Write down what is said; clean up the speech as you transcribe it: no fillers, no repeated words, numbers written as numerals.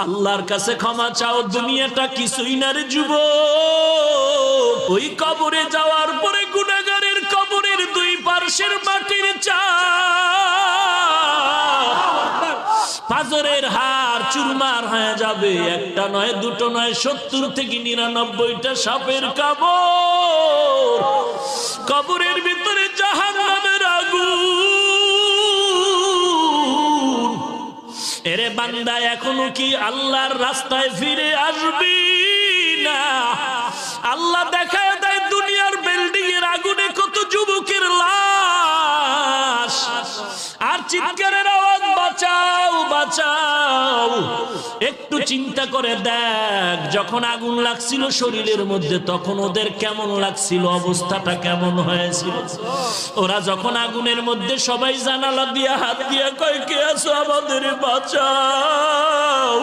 আল্লাহর কাছে ক্ষমা চাও, দুনিয়াটা কিছুই না রে যুবক। ওই কবরে যাওয়ার পরে গুনাহগারের কবরের দুই পার্শ্বের মাটির চাপ পাজরের হাড় চুরমার হয়ে যাবে। একটা নয়, দুটো নয়, 70 থেকে 99টা সাপের কবর। কবরের ভিতরে জাহান্নামের আগুন। এরে বান্দা, এখনো কি আল্লাহর রাস্তায় ফিরে আসবি না? আল্লাহ দেখায় দেয় দুনিয়ার বিল্ডিং এর আগুনে কত যুবকের লাশ, আর চিৎকারের আওয়াজ, বাঁচাও বাঁচাও। একটু চিন্তা করে দেখ, যখন আগুন লাগছিল শরীরের মধ্যে তখন ওদের কেমন লাগছিল, অবস্থাটা কেমন হয়েছিল। ওরা যখন আগুনের মধ্যে সবাই জানালা দিয়া হাত দিয়া কয়, কে আছো, আমাদের বাঁচাও।